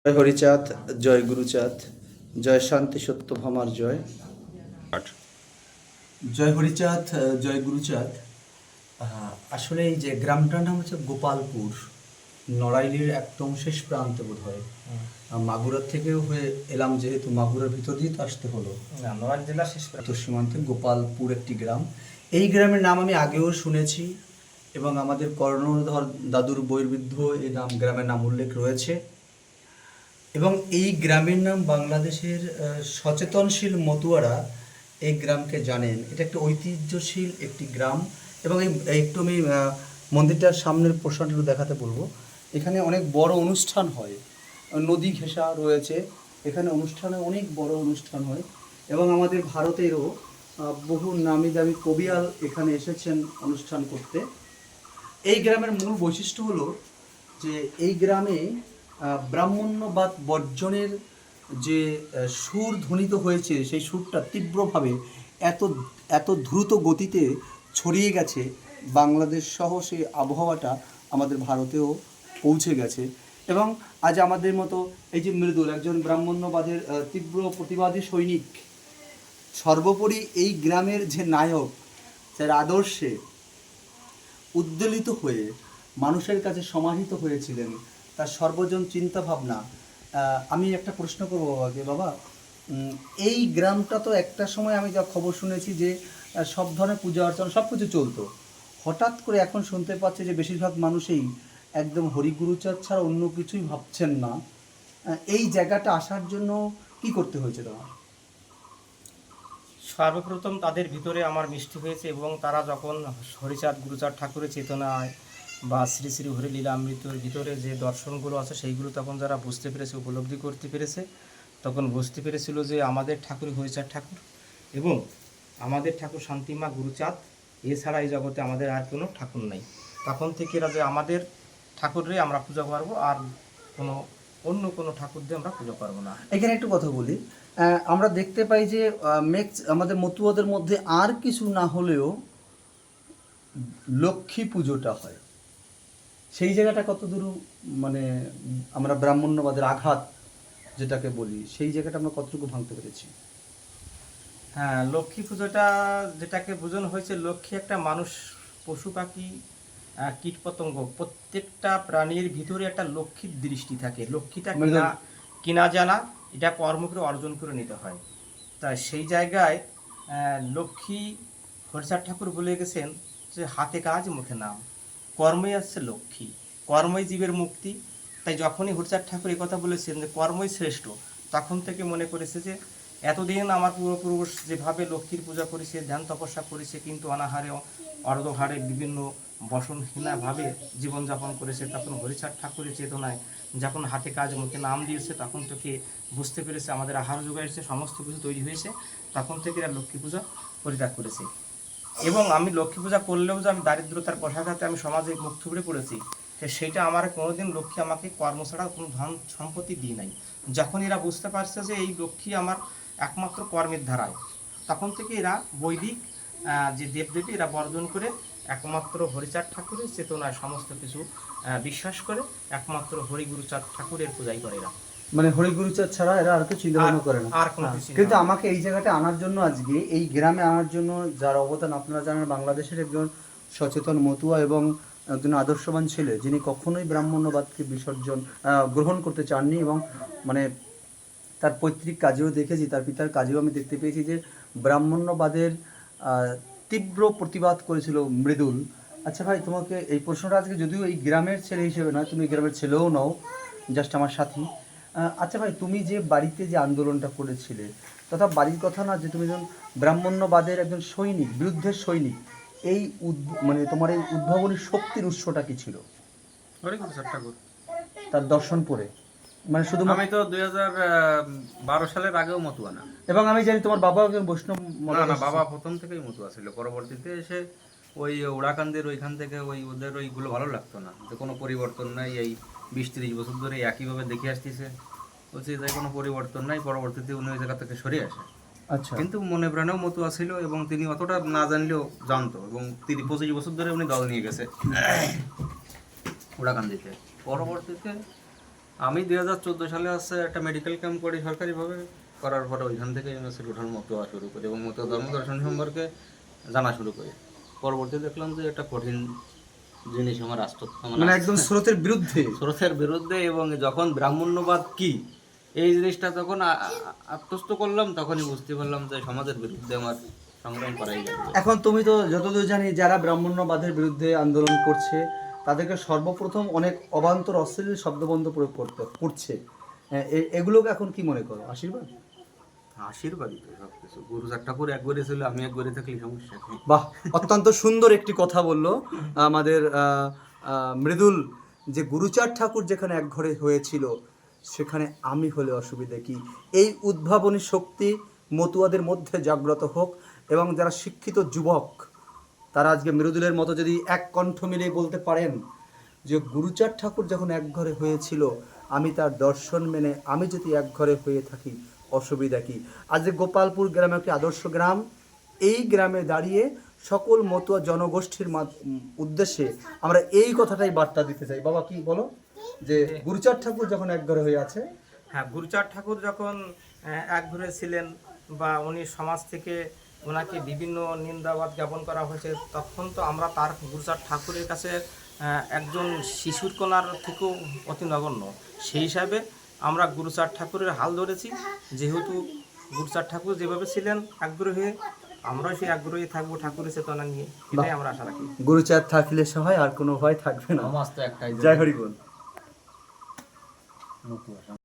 জয় হরিচাঁদ, জয় গুরুচাঁদ, জয় শান্তি সত্য ভামার জয়। পাঠ। জয় হরিচাঁদ, জয় গুরুচাঁদ। আসলে এই যে গ্রামটার নাম হচ্ছে গোপালপুর, নড়াইলের একদম শেষ প্রান্তে বোধ হয়। মাগুরার থেকেও হয়ে এলাম, যেহেতু মাগুরার ভিতর দিয়ে তো আসতে হলো। নড়াইল জেলার শেষ উত্তর সীমান্তে গোপালপুর একটি গ্রাম। এই গ্রামের নাম আমি আগেও শুনেছি এবং আমাদের কর্ণধর দাদুর বইয়ের এই গ্রামের নাম উল্লেখ রয়েছে। এবং এই গ্রামের নাম বাংলাদেশের সচেতনশীল মতুয়ারা এই গ্রামকে জানেন। এটা একটা ঐতিহ্যশীল একটি গ্রাম। এবং একটু আমি মন্দিরটার সামনের পোর্শনটা দেখাতে বলবো। এখানে অনেক বড় অনুষ্ঠান হয়, নদী ঘেঁষা রয়েছে, এখানে অনেক বড় অনুষ্ঠান হয়। এবং আমাদের ভারতেরও বহু নামি দামি কবিয়াল এখানে এসেছেন অনুষ্ঠান করতে। এই গ্রামের মূল বৈশিষ্ট্য হলো যে এই গ্রামে ব্রাহ্মণ্যবাদ বর্জনের যে সুর ধ্বনিত হয়েছে, সেই সুরটা তীব্রভাবে এত এত দ্রুত গতিতে ছড়িয়ে গেছে বাংলাদেশ সহ, সেই আবহাওয়াটা আমাদের ভারতেও পৌঁছে গেছে। এবং আজ আমাদের মতো এই যে মৃদুল একজন ব্রাহ্মণ্যবাদের তীব্র প্রতিবাদী সৈনিক, সর্বোপরি এই গ্রামের যে নায়ক, যার আদর্শে উদ্বেলিত হয়ে মানুষের কাছে সমাহিত হয়েছিলেন, তার সর্বজন চিন্তা ভাবনা। আমি একটা প্রশ্ন করবো বাবাকে, বাবা, এই গ্রামটা তো একটা সময় আমি যা খবর শুনেছি যে সব ধরনের পূজা অর্চনা সব কিছু চলতো, হঠাৎ করে এখন শুনতে পাচ্ছি যে বেশিরভাগ মানুষই একদম হরিগুরুচাঁদ ছাড়া অন্য কিছুই ভাবছেন না। এই জায়গাটা আসার জন্য কি করতে হয়েছে তোমার? সর্বপ্রথম তাদের ভিতরে আমার মিষ্টি হয়েছে এবং তারা যখন হরিচাঁদ গুরুচাঁদ ঠাকুরের চেতনায় বা শ্রী শ্রী হরি লীলামৃতের ভিতরে যে দর্শনগুলো আছে সেইগুলো তখন যারা বুঝতে পেরেছে, উপলব্ধি করতে পেরেছে, তখন বুঝতে পেরেছিল যে আমাদের ঠাকুর হরিচাঁদ ঠাকুর এবং আমাদের ঠাকুর শান্তিমা গুরুচাঁদ, এছাড়া এই জগতে আমাদের আর কোনো ঠাকুর নাই। তখন থেকে এরা যে আমাদের ঠাকুররে আমরা পূজা করবো, আর অন্য কোনো ঠাকুর দিয়ে আমরা পুজো করবো না। এখানে একটু কথা বলি। আমরা দেখতে পাই যে আমাদের মতুয়াদের মধ্যে আর কিছু না হলেও লক্ষ্মী পুজোটা হয়। সেই জায়গাটা কত দূর, মানে আমরা ব্রাহ্মণ্যবাদের আঘাত যেটাকে বলি, সেই জায়গাটা আমরা কতটুকু ভাঙতে পেরেছি? হ্যাঁ, লক্ষ্মী পুজোটা যেটাকে বোঝানো হয়েছে, লক্ষ্মী একটা মানুষ, পশু পাখি, কীটপতঙ্গ, প্রত্যেকটা প্রাণীর ভিতরে একটা লক্ষ্মীর দৃষ্টি থাকে। লক্ষ্মীটা কিনা জানা, এটা কর্ম করে অর্জন করে নিতে হয়। তাই সেই জায়গায় লক্ষ্মী হরিচাঁদ ঠাকুর বলে গেছেন যে হাতে কাজ মুখে নাম, কর্মই আসছে লক্ষ্মী, কর্মই জীবের মুক্তি। তাই যখনই হরিচাঁদ ঠাকুর এই কথা বলেছেন যে কর্মই শ্রেষ্ঠ, তখন থেকে মনে করেছে যে এতদিন আমার পূর্বপুরুষ যেভাবে লক্ষ্মীর পূজা করেছে, ধ্যান তপস্যা করেছে, কিন্তু অনাহারে অর্ধহারে বিভিন্ন বসনহীনাভাবে জীবনযাপন করেছে, তখন হরিচাঁদ ঠাকুরের চেতনায় যখন হাতে কাজ মুখে নাম দিয়েছে, তখন থেকে বুঝতে পেরেছে আমাদের আহার যোগাইছে, সমস্ত কিছু তৈরি হয়েছে, তখন থেকে এরা লক্ষ্মী পূজা পরিত্যাগ করেছে। এবং আমি লক্ষ্মী পূজা করলেও যে আমি দারিদ্রতার কষাঘাতে আমি সমাজে মুখ থুবড়ে পড়েছি, সেইটা আমার কোনোদিন লক্ষ্মী আমাকে কর্ম ছাড়া কোনো ধন সম্পত্তি দিয়ে নাই। যখন এরা বুঝতে পারছে যে এই লক্ষ্মী আমার একমাত্র কর্মের ধারায়, তখন থেকে এরা বৈদিক যে দেবদেবী এরা বর্জন করে একমাত্র হরিচাঁদ ঠাকুরের চেতনায় সমস্ত কিছু বিশ্বাস করে একমাত্র হরিগুরুচাঁদ ঠাকুরের পূজাই করে এরা। মানে হরিগুরুচাঁদ ছাড়া এরা আর কিছু চিন্তা ভাবনা করে না। আর কোনো কিছু। কিন্তু আমাকে এই জায়গাটা আনার জন্য, আজকে এই গ্রামে আনার জন্য যার অবদান আপনারা জানেন, বাংলাদেশের একজন সচেতন মতুয়া এবং একজন আদর্শবান ছেলে, যিনি কখনোই ব্রাহ্মণ্যবাদকে গ্রহণ করতে চাননি। এবং মানে তার পৈতৃক কাজেও দেখেছি, তার পিতার কাজেও আমি দেখতে পেয়েছি যে ব্রাহ্মণ্যবাদের তীব্র প্রতিবাদ করেছিল মৃদুল। আচ্ছা ভাই, তোমাকে এই প্রশ্নটা আজকে, যদিও এই গ্রামের ছেলে হিসেবে নয়, তুমি গ্রামের ছেলেও নও, জাস্ট আমার সাথী। আচ্ছা ভাই, তুমি যে বাড়িতে যে আন্দোলনটা করেছিলে, তথা বাড়ির কথা না, যে তুমি একজন ব্রাহ্মণ্যবাদের একজন সৈনিক, বিরুদ্ধের সৈনিক, এই মানে তোমার এই উদ্ভাবনী শক্তির উৎসটা কি ছিল? হরিগুরুচাঁদ ঠাকুর, তার দর্শন পড়ে, মানে শুধু আমি তো 2012 সালের আগেও মতুয়া না। এবং আমি জানি তোমার বাবা একজন বৈষ্ণব। না, বাবা প্রথম থেকেই মতুয়া ছিল। পরবর্তীতে এসে ওই ওড়াকান্দের ওইখান থেকে ওদের ওইগুলো ভালো লাগতো না, যে কোনো পরিবর্তন নাই, এই 20-30 বছর ধরে একইভাবে দেখে আসতেছে, বলছে যে কোনো পরিবর্তন নাই। পরবর্তীতে উনি ওই জায়গা থেকে সরে আসে। আচ্ছা, কিন্তু মনে প্রাণেও মতুয়া ছিল এবং তিনি অতটা না জানলেও জানতো, এবং 25 বছর ধরে উনি দল নিয়ে গেছে ওড়াকান্দিতে। পরবর্তীতে আমি 2014 সালে হচ্ছে একটা মেডিকেল ক্যাম্প করি সরকারিভাবে, করার পরে ওইখান থেকে আমি হচ্ছে রুঠান মতুয়া শুরু করি এবং মতুয়া ধর্ম দর্শন সম্পর্কে জানা শুরু করি। পরবর্তীতে দেখলাম যে একটা কঠিন জিনিস আমার মানে একদম স্রোতের বিরুদ্ধে। স্রোতের বিরুদ্ধে, এবং যখন ব্রাহ্মণ্যবাদ কি এই জিনিসটা যখন আত্মস্থ করলাম, তখনই বুঝতে পারলাম যে সমাজের বিরুদ্ধে আমার সংগ্রাম করাই লাগবে। এখন তুমি তো যতদূর জানি যারা ব্রাহ্মণ্যবাদের বিরুদ্ধে আন্দোলন করছে তাদেরকে সর্বপ্রথম অনেক অবান্তর অশ্লীল শব্দবন্ধ প্রয়োগ করছে, এগুলোকে এখন কি মনে করো? আশীর্বাদ? আশীর্বাদই তো সব কিছু। গুরুচার ঠাকুর এক ঘরে ছিল, আমি এক ঘরে থাকলে সমস্যা কি? বাহ, অত্যন্ত সুন্দর একটি কথা বললো আমাদের মৃদুল, যে গুরুচাঁদ ঠাকুর যেখানে এক ঘরে হয়েছিল সেখানে আমি হলে অসুবিধা কি। এই উদ্ভাবনী শক্তি মতুয়াদের মধ্যে জাগ্রত হোক, এবং যারা শিক্ষিত যুবক তারা আজকে মৃদুলের মতো যদি এক কণ্ঠ মিলিয়ে বলতে পারেন যে গুরুচাঁদ ঠাকুর যখন এক ঘরে হয়েছিল আমি তার দর্শন মেনে আমি যদি এক ঘরে হয়ে থাকি অসুবিধা কি। আজ যে গোপালপুর গ্রাম একটি আদর্শ গ্রাম, এই গ্রামে দাঁড়িয়ে সকল মতুয়া জনগোষ্ঠীর উদ্দেশ্যে আমরা এই কথাটাই বার্তা দিতে চাই। বাবা কি বলো, যে গুরুচাঁদ ঠাকুর যখন এক ঘরে হয়ে আছে? হ্যাঁ, গুরুচাঁদ ঠাকুর যখন এক ঘরে ছিলেন বা উনি সমাজ থেকে ওনাকে বিভিন্ন নিন্দাবাদ জ্ঞাপন করা হয়েছে, তখন তো আমরা তার গুরুচাঁদ ঠাকুরের কাছে একজন শিশুর কণার থেকেও অতি নগণ্য। সেই হিসাবে আমরা গুরুচাঁদ ঠাকুরের হাল ধরেছি। যেহেতু গুরুচাঁদ ঠাকুর যেভাবে ছিলেন আগ্রহী, আমরাও সেই আগ্রহী থাকবো ঠাকুরের চেতনা নিয়ে, এটাই আমরা আশা রাখি। গুরুচাঁদ থাকলে সহায় আর কোনো ভয় থাকবে না। সমাজ তো একটাই, জয় হরি বল। মতুয়া।